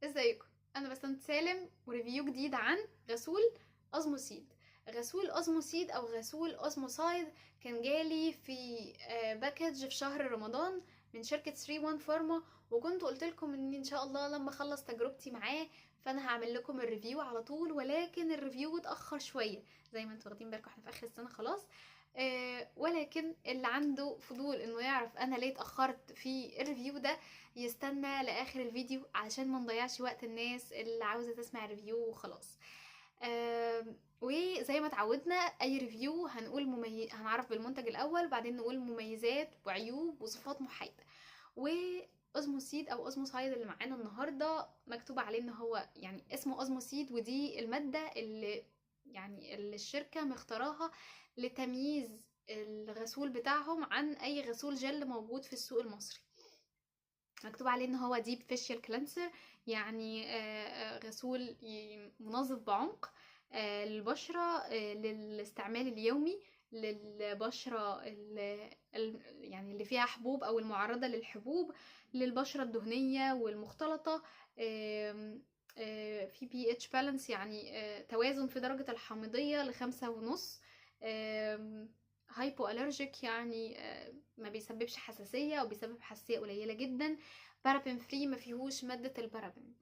ازيكم؟ انا بسنت سالم وريفيو جديد عن غسول اوزموسيد. غسول اوزموسيد او غسول اوزموسايد كان جالي في باكج في شهر رمضان من شركة 31 فارما، وكنت قلت لكم ان شاء الله لما اخلص تجربتي معاه فانا هعمل لكم الريفيو على طول، ولكن الريفيو اتاخر شويه. زي ما انتوا واخدين بالكم احنا في اخر السنه خلاص. ولكن اللي عنده فضول انه يعرف انا ليه اتاخرت في الريفيو ده يستنى لاخر الفيديو علشان ما نضيعش وقت الناس اللي عاوزه تسمع ريفيو وخلاص. وزي ما اتعودنا اي ريفيو هنقول هنعرف بالمنتج الاول، بعدين نقول مميزات وعيوب وصفات محايده. واوزموسيد او اوزموسايد اللي معانا النهارده مكتوب عليه ان هو يعني اسمه اوزموسيد، ودي الماده اللي الشركه مختاراها لتمييز الغسول بتاعهم عن اي غسول جل موجود في السوق المصري. مكتوب عليه ان هو ديب فيشيال كلانسر، يعني غسول منظف بعمق للبشرة، للاستعمال اليومي للبشرة يعني اللي فيها حبوب او المعرضة للحبوب، للبشرة الدهنية والمختلطة. في بي اتش بالانس، يعني توازن في درجة الحامضية ل5.5. هايبو الرجيك، يعني ما بيسببش حساسية او بيسبب حساسية قليلة جدا. بارابين فري، ما فيهوش مادة البارابين.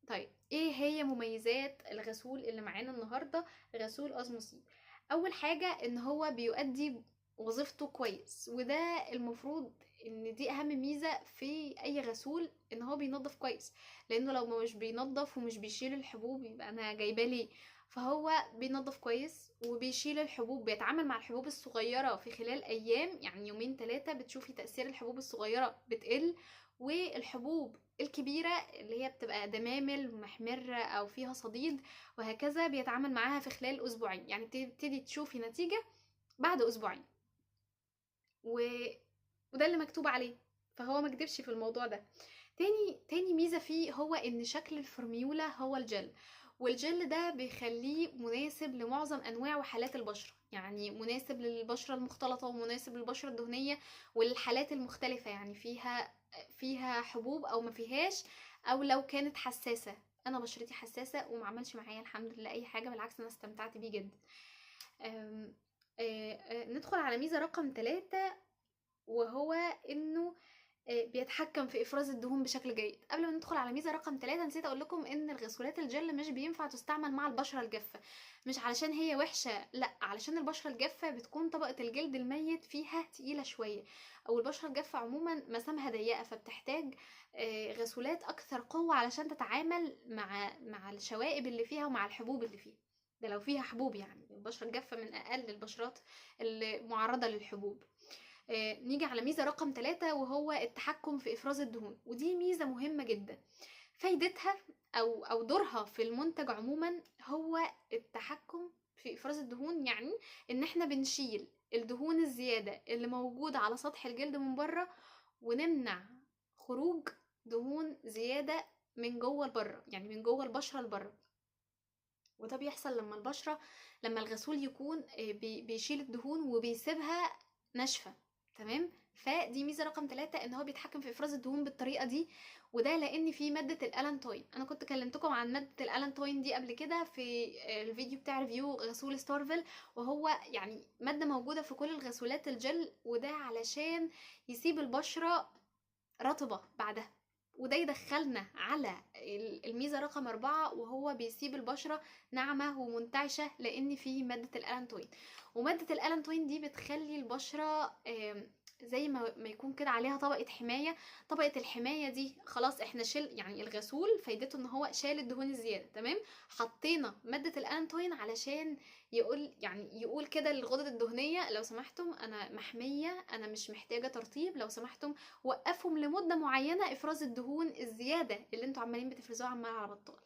طيب ايه هي مميزات الغسول اللي معانا النهاردة؟ غسول اوزموسيد، اول حاجة ان هو بيؤدي وظيفته كويس، وده المفروض ان دي اهم ميزة في اي غسول، ان هو بينظف كويس. لانه لو مش بينظف ومش بيشيل الحبوب يبقى انا جايباه ليه؟ فهو بينظف كويس وبيشيل الحبوب، بيتعامل مع الحبوب الصغيرة في خلال أيام، يعني يومين 3 بتشوفي تأثير الحبوب الصغيرة بتقل، والحبوب الكبيرة اللي هي بتبقى دمامل محمرة أو فيها صديد وهكذا بيتعامل معاها في خلال أسبوعين، يعني بتبتدي تشوفي نتيجة بعد أسبوعين. و... وده اللي مكتوب عليه، فهو مكدبش في الموضوع ده. تاني ميزة فيه هو ان شكل الفورميولا هو الجل، والجل ده بيخليه مناسب لمعظم انواع وحالات البشرة، يعني مناسب للبشرة المختلطة ومناسب للبشرة الدهنية وللحالات المختلفة، يعني فيها حبوب او ما فيهاش، او لو كانت حساسة. انا بشرتي حساسة وما عملش معايا الحمد لله اي حاجة، بالعكس انا استمتعت بيه جدا. ندخل على ميزة رقم 3، وهو انه بيتحكم في افراز الدهون بشكل جيد. قبل ما ندخل على ميزه رقم 3 نسيت اقول لكم ان الغسولات الجل مش بينفع تستعمل مع البشره الجافه، مش علشان هي وحشه، لا، علشان البشره الجافه بتكون طبقه الجلد الميت فيها تقيله شويه، او البشره الجافه عموما مسامها ضيقه، فبتحتاج غسولات اكثر قوه علشان تتعامل مع الشوائب اللي فيها ومع الحبوب اللي فيها. ده لو فيها حبوب، يعني البشره الجافه من اقل البشرات المعرضه للحبوب. نيجي على ميزة رقم 3، وهو التحكم في إفراز الدهون، ودي ميزة مهمة جدا. فايدتها أو دورها في المنتج عموما هو التحكم في إفراز الدهون، يعني إن إحنا بنشيل الدهون الزيادة اللي موجودة على سطح الجلد من بره، ونمنع خروج دهون زيادة من جوه لبره، يعني من جوه البشرة لبره. وده بيحصل لما الغسول يكون بيشيل الدهون وبيسيبها ناشفة. تمام. فدي ميزة رقم 3، ان هو بيتحكم في افراز الدهون بالطريقة دي، وده لان في مادة الالانتوين. انا كنت كلمتكم عن مادة الالانتوين دي قبل كده في الفيديو بتاع ريفيو غسول ستارفل، وهو يعني مادة موجودة في كل الغسولات الجل، وده علشان يسيب البشرة رطبة بعدها. وده يدخلنا على الميزة رقم 4، وهو بيسيب البشرة ناعمة ومنتعشة لأن فيه مادة الألانتوين. ومادة الألانتوين دي بتخلي البشرة زي ما يكون كده عليها طبقة حماية. طبقة الحماية دي خلاص احنا يعني الغسول فايدته ان هو شال الدهون الزيادة، تمام. حطينا مادة الألانتوين علشان يقول كده للغدد الدهنية لو سمحتم انا محمية، انا مش محتاجة ترطيب، لو سمحتم وقفهم لمدة معينة افراز الدهون الزيادة اللي انتوا عمالين بتفرزوها عمال على بطال.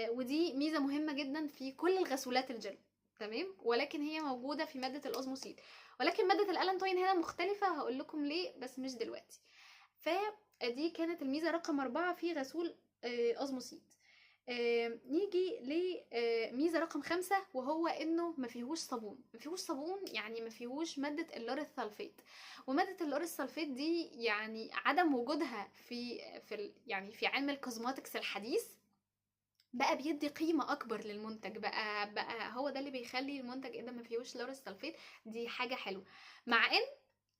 ودي ميزة مهمة جدا في كل الغسولات الجل، تمام. ولكن هي موجودة في مادة الأوزموسيد، ولكن مادة الألانتوين هنا مختلفة، هقول لكم ليه بس مش دلوقتي. فدي كانت الميزة رقم 4 في غسول أوزموسيد. نيجي لميزة رقم 5، وهو انه ما فيهوش صابون. ما فيهوش صابون يعني ما فيهوش مادة اللوريث سلفيت. ومادة اللوريث سلفيت دي يعني عدم وجودها يعني في علم الكوزماتكس الحديث بقى بيدي قيمة أكبر للمنتج. بقى هو ده اللي بيخلي المنتج إيه ده ما فيهوش لوريث سلفيت، دي حاجة حلوة. مع إن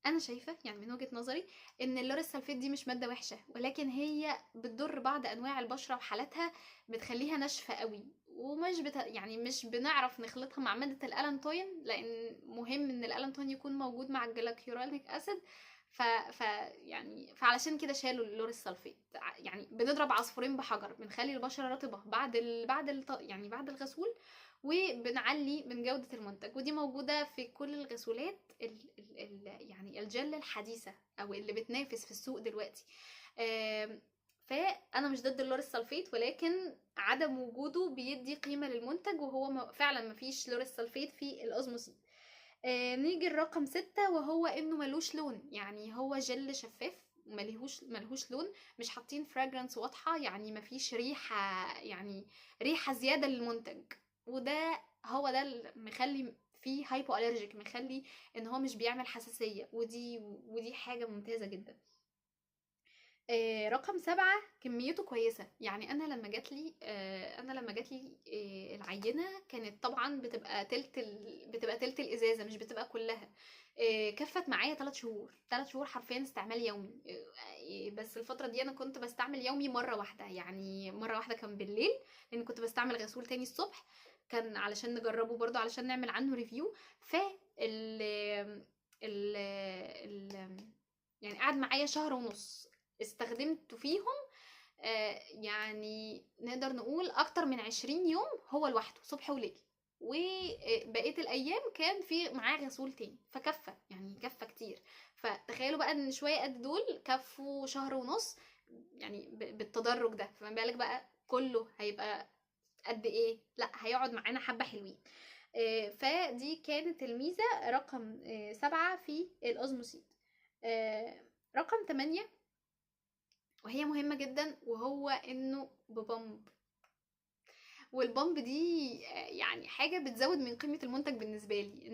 انا شايفه يعني من وجهة نظري ان اللوريث سلفيت دي مش ماده وحشه، ولكن هي بتضر بعض انواع البشره وحالاتها، بتخليها ناشفه قوي، ومش يعني مش بنعرف نخلطها مع ماده الالانتوين، لان مهم ان الالانتوين يكون موجود مع الجلاكيورانيك اسيد. ف يعني فعلشان كده شالوا اللوريث سلفيت. يعني بنضرب عصفورين بحجر، بنخلي البشره رطبه يعني بعد الغسول، وبنعلي من جودة المنتج. ودي موجودة في كل الغسولات يعني الجل الحديثة او اللي بتنافس في السوق دلوقتي. فانا مش ضد اللوريث سلفيت، ولكن عدم وجوده بيدي قيمة للمنتج، وهو فعلا مفيش لوريث سلفيت في الأوزموسيد. نيجي الرقم 6، وهو انه ملوش لون. يعني هو جل شفاف، ملهوش لون، مش حاطين فراجرانس واضحة، يعني مفيش ريحة، يعني ريحة زيادة للمنتج. وده هو ده اللي مخلي فيه هايبو الرجيك، مخلي ان هو مش بيعمل حساسية، ودي حاجة ممتازة جدا. رقم 7، كميته كويسة. يعني انا لما جاتلي العينة كانت طبعا بتبقى تلت الازازة، مش بتبقى كلها. كفت معايا 3 شهور، 3 شهور حرفيا استعمال يومي. بس الفترة دي انا كنت بستعمل يومي مرة واحدة، يعني مرة واحدة كان بالليل، لان كنت بستعمل غسول تاني الصبح، كان علشان نجربه برضو، علشان نعمل عنه ريفيو. ف ال ال ال يعني قعد معايا شهر ونص، استخدمته فيهم يعني نقدر نقول اكتر من 20 يوم هو لوحده صبح وليل، وبقية الايام كان في معاه غسول تاني، فكفى يعني كفى كتير. فتخيلوا بقى ان شوية قد دول كفوا شهر ونص، يعني بالتدرج ده، فما بالك بقى كله هيبقى قد ايه؟ لا هيقعد معانا حبة حلوين. فدي كانت الميزة رقم 7 في الأوزموسيد. رقم 8، وهي مهمة جدا، وهو انه ببمب. والبامب دي يعني حاجة بتزود من قيمة المنتج بالنسبة لي.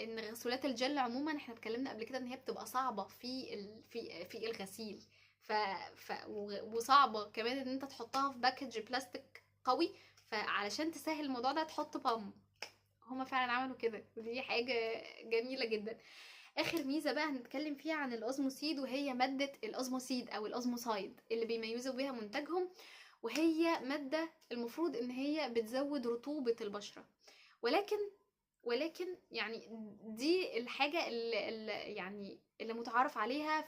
ان غسولات الجل عموما احنا اتكلمنا قبل كده ان هي بتبقى صعبة في الغسيل. وصعبة كمان ان انت تحطها في باكج بلاستيك قوي، فعلشان تسهل الموضوع ده تحط بامب. هما فعلا عملوا كده، ودي حاجة جميلة جدا. اخر ميزة بقى هنتكلم فيها عن الاوزموسيد، وهي مادة الاوزموسيد او الاوزموسايد اللي بيميزوا بيها منتجهم. وهي مادة المفروض ان هي بتزود رطوبة البشرة، ولكن يعني دي الحاجة اللي متعارف عليها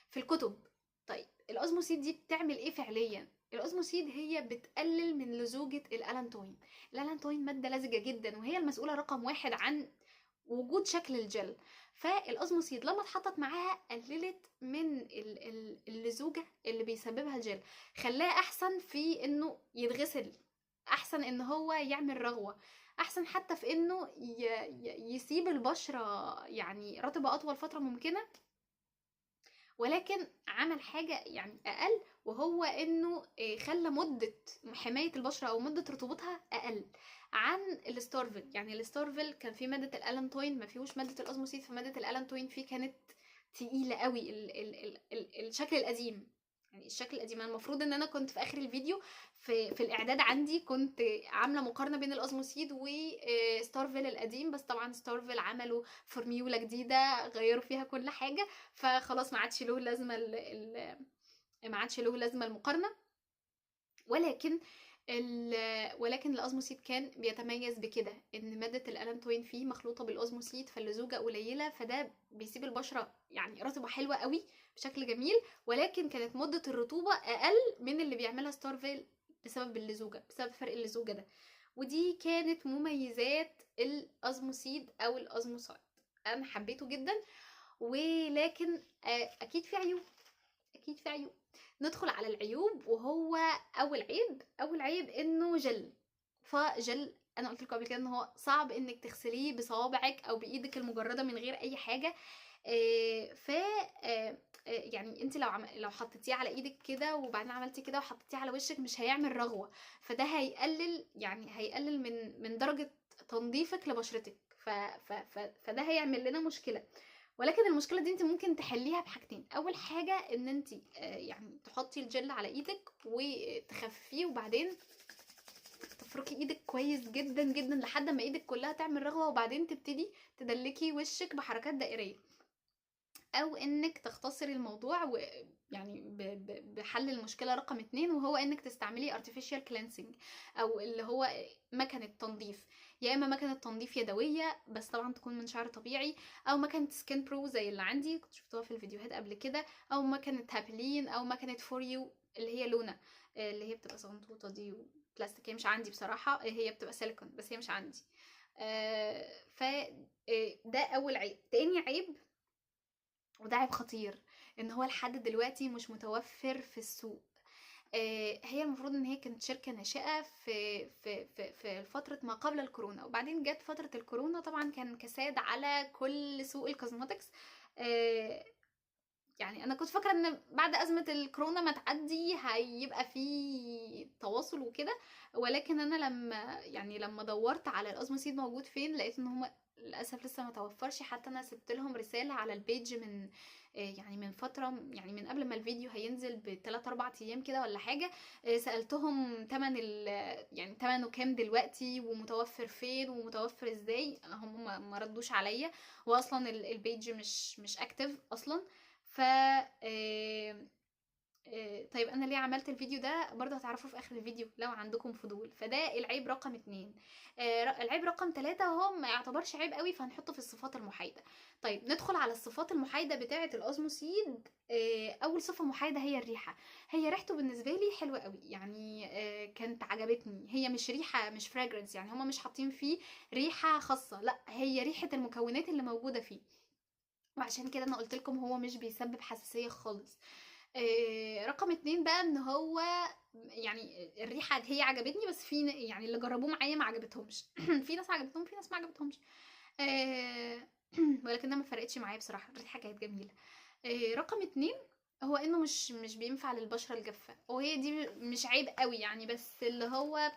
في الكتب. طيب الاوزموسيد دي بتعمل ايه فعليا؟ الاوزموسيد هي بتقلل من لزوجة الالانتوين. الالانتوين مادة لزجة جدا، وهي المسؤولة رقم 1 عن وجود شكل الجل. فالاوزموسيد لما اتحطت معاها قللت من اللزوجة اللي بيسببها الجل، خلاه احسن في انه يتغسل، احسن ان هو يعمل رغوة، احسن حتى في انه يسيب البشرة يعني رطبة اطول فترة ممكنة. ولكن عمل حاجة يعني اقل، وهو انه خلى مدة حماية البشرة او مدة رطوبتها اقل عن الستارفل. يعني الستارفل كان فيه مادة الالانتوين، ما فيهوش مادة الاوزموسيد، فمادة الالانتوين فيه كانت تقيلة قوي. الشكل القديم، يعني الشكل القديم. المفروض ان انا كنت في اخر الفيديو في الاعداد عندي كنت عامله مقارنه بين الاوزموسيد وستارفل القديم، بس طبعا ستارفل عملوا فورميولا جديده غيروا فيها كل حاجه، فخلاص ما عادش له لازمه ما عادش له لازمه المقارنه. ولكن الاوزموسيد كان بيتميز بكده، ان ماده الالانتوين فيه مخلوطه بالاوزموسيد، فاللزوجه قليله، فده بيسيب البشره يعني رطبه حلوه قوي بشكل جميل. ولكن كانت مده الرطوبه اقل من اللي بيعملها ستارفيل بسبب اللزوجه، بسبب فرق اللزوجه ده. ودي كانت مميزات الاوزموسيد او الاوزموسايد. انا حبيته جدا، ولكن اكيد في عيوب، اكيد في عيوب. ندخل على العيوب، وهو اول عيب انه جل. فجل انا قلت لكم قبل كده ان هو صعب انك تغسليه بصوابعك او بايدك المجرده من غير اي حاجه. ف يعني انت لو حطيتيه على ايدك كده وبعدين عملتي كده وحطيتيه على وشك مش هيعمل رغوه، فده هيقلل، يعني هيقلل من درجه تنظيفك لبشرتك، فده هيعمل لنا مشكله. ولكن المشكله دي انت ممكن تحليها بحاجتين. اول حاجه ان انت يعني تحطي الجل على ايدك وتخففيه، وبعدين تفركي ايدك كويس جدا جدا لحد ما ايدك كلها تعمل رغوه، وبعدين تبتدي تدلكي وشك بحركات دائريه. او انك تختصري الموضوع يعني بحل المشكله رقم 2، وهو انك تستعملي artificial cleansing او اللي هو مكنه تنظيف. يا اما مكنه تنظيف يدويه بس طبعا تكون من شعر طبيعي، او مكنه سكين برو زي اللي عندي كنت شفتوها في الفيديوهات قبل كده، او مكنه هابلين، او مكنه فور يو اللي هي لونا، اللي هي بتبقى صغنطوطه دي وبلاستيك. هي مش عندي بصراحه، هي بتبقى سيليكون بس هي مش عندي. ف ده اول عيب. تاني عيب، وده عيب خطير، ان هو لحد دلوقتي مش متوفر في السوق. هي المفروض ان هي كانت شركة ناشئة في فترة ما قبل الكورونا، وبعدين جت فترة الكورونا طبعا كان كساد على كل سوق الكوزماتكس. يعني انا كنت فاكرة ان بعد ازمة الكورونا ما تعدي هيبقى في تواصل وكده، ولكن انا لما دورت على الازموسيد موجود فين لقيت ان هما للاسف لسه ما توفرش. حتى انا سبت لهم رسالة على البيج من يعني من فترة، يعني من قبل ما الفيديو هينزل ب3 4 ايام كده ولا حاجة. سألتهم تمن يعني تمنه كام دلوقتي ومتوفر فين ومتوفر ازاي، هم ما ردوش عليا، واصلا البيج مش اكتف اصلا. ف طيب انا ليه عملت الفيديو ده برضه هتعرفوا في اخر الفيديو لو عندكم فضول. فده العيب رقم 2. العيب رقم 3 هو ما يعتبرش عيب قوي، فهنحطه في الصفات المحايدة. طيب ندخل على الصفات المحايدة بتاعة الأزموسيد. اول صفة محايدة هي الريحة. هي ريحته بالنسبة لي حلوة قوي، يعني كانت عجبتني. هي مش ريحة، مش فراجرنس، يعني هما مش حاطين فيه ريحة خاصة، لا هي ريحة المكونات اللي موجودة فيه، وعشان كده انا قلت لكم هو مش بيسبب حساسية خالص. رقم 2 بقى ان هو يعني الريحة هي عجبتني، بس في يعني اللي جربوه معايا ما عجبتهمش. في ناس عجبتهم في ناس ما عجبتهمش. آه، ولكنها ما فرقتش معايا بصراحة، الريحة كانت جميلة. رقم 2 هو انه مش بينفع للبشرة الجافة، وهي دي مش عيب قوي يعني، بس اللي هو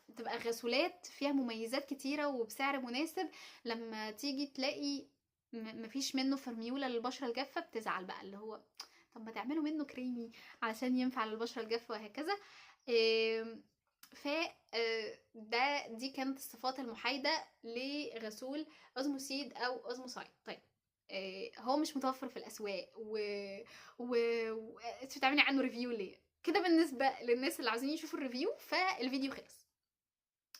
بتبقى غسولات فيها مميزات كتيرة وبسعر مناسب. لما تيجي تلاقي مفيش منه فرميولة للبشرة الجافة بتزعل بقى، اللي هو طب ما تعملوا منه كريمي علشان ينفع للبشرة الجافة وهكذا. ف دي كانت الصفات المحايدة لغسول أزموسيد أو أزموسايد. طيب هو مش متوفر في الأسواق و... انت بتعملي عنه ريفيو ليه كده؟ بالنسبة للناس اللي عاوزين يشوفوا الريفيو فالفيديو خلص.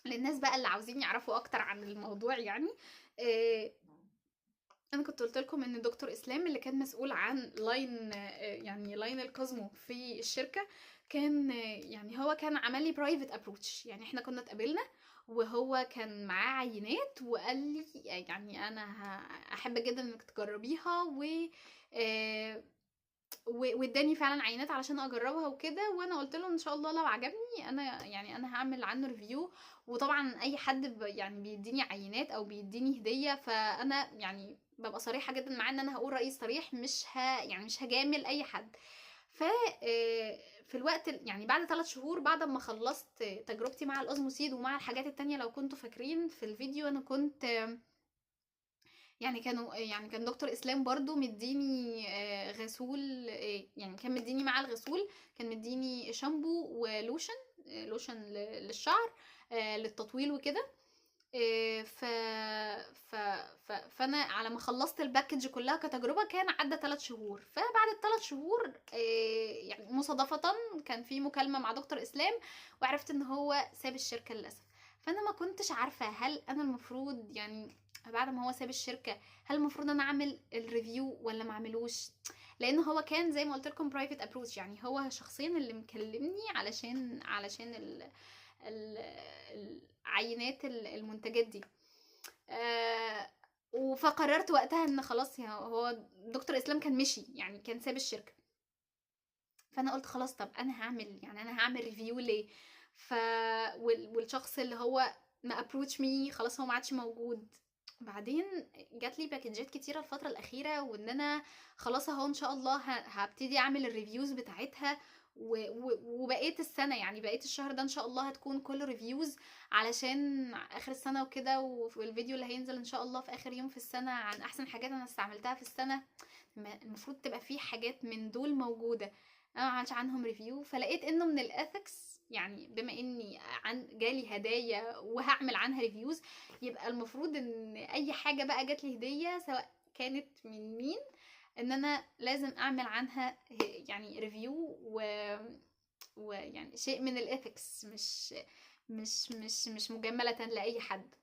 للناس بقى اللي عاوزين يعرفوا أكتر عن الموضوع، يعني انا كنت قلت لكم ان دكتور اسلام اللي كان مسؤول عن لاين يعني لاين الكوزمو في الشركه كان يعني هو كان عمل لي برايفت ابروتش. يعني احنا كنا اتقابلنا وهو كان معاه عينات وقال لي يعني انا احب جدا انك تجربيها واداني فعلا عينات علشان اجربها وكده. وانا قلت له ان شاء الله لو عجبني انا يعني انا هعمل عنه ريفيو. وطبعا اي حد يعني بيديني عينات او بيديني هديه فانا يعني ببقى صريحه جدا معاه ان انا هقول رايي صريح، يعني مش هجامل اي حد. ف في الوقت يعني بعد 3 شهور بعد ما خلصت تجربتي مع الأزموسيد ومع الحاجات التانية، لو كنتوا فاكرين في الفيديو انا كنت يعني كان دكتور اسلام برضو مديني غسول، يعني كان مديني مع الغسول كان مديني شامبو ولوشن، لوشن للشعر للتطويل وكده. ف... ف... فانا على ما خلصت الباكج كلها كتجربه كان عدى 3 شهور. فبعد ال3 شهور يعني مصادفه كان في مكالمه مع دكتور اسلام وعرفت ان هو ساب الشركه للاسف. فانا ما كنتش عارفه هل انا المفروض يعني بعد ما هو ساب الشركه هل المفروض انا اعمل الريفيو ولا ما اعملوش، لان هو كان زي ما قلت لكم برايفت ابروتش. يعني هو شخصيا اللي مكلمني علشان عينات المنتجات دي. فقررت وقتها ان خلاص هو دكتور اسلام كان مشي، يعني كان ساب الشركه. فانا قلت خلاص طب انا هعمل ريفيو ليه. والشخص اللي هو ما ابروتش مي خلاص هو ما عادش موجود، بعدين جات لي باكجات كتيرة الفترة الأخيرة، وإن أنا خلاص أهو إن شاء الله هابتدي أعمل الريفيوز بتاعتها، وبقيت السنة يعني بقيت الشهر ده إن شاء الله هتكون كل ريفيوز علشان آخر السنة وكده. وفي الفيديو اللي هينزل إن شاء الله في آخر يوم في السنة عن أحسن حاجات أنا استعملتها في السنة، المفروض تبقى فيه حاجات من دول موجودة أنا معملتش عنهم ريفيو. فلقيت إنه من الإثكس يعني بما إني جالي هدايا وهعمل عنها ريفيوز، يبقى المفروض ان اي حاجة بقى جات لي هدية سواء كانت من مين ان انا لازم اعمل عنها يعني ريفيو، ويعني شيء من الاثكس، مش مجملة لاي حد.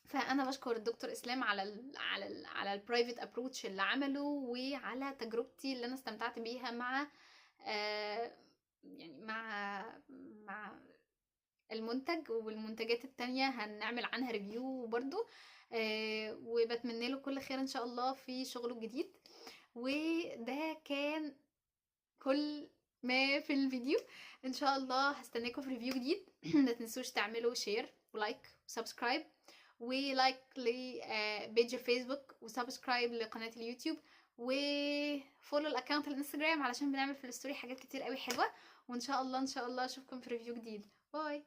فانا بشكر الدكتور اسلام على البرايفت ابروتش اللي عمله، وعلى تجربتي اللي انا استمتعت بيها مع يعني مع المنتج، والمنتجات التانية هنعمل عنها ريفيو برضو. وبتمنى له كل خير ان شاء الله في شغله الجديد. وده كان كل ما في الفيديو. ان شاء الله هستناكم في ريفيو جديد. ما تنسوش تعملوا شير ولايك وسبسكرايب، ولايك لبيج الفيسبوك، وسبسكرايب لقناة اليوتيوب، وفولو الاكونت الانستجرام علشان بنعمل في الستوري حاجات كتير قوي حلوة. وان شاء الله اشوفكم في ريفيو جديد. باي.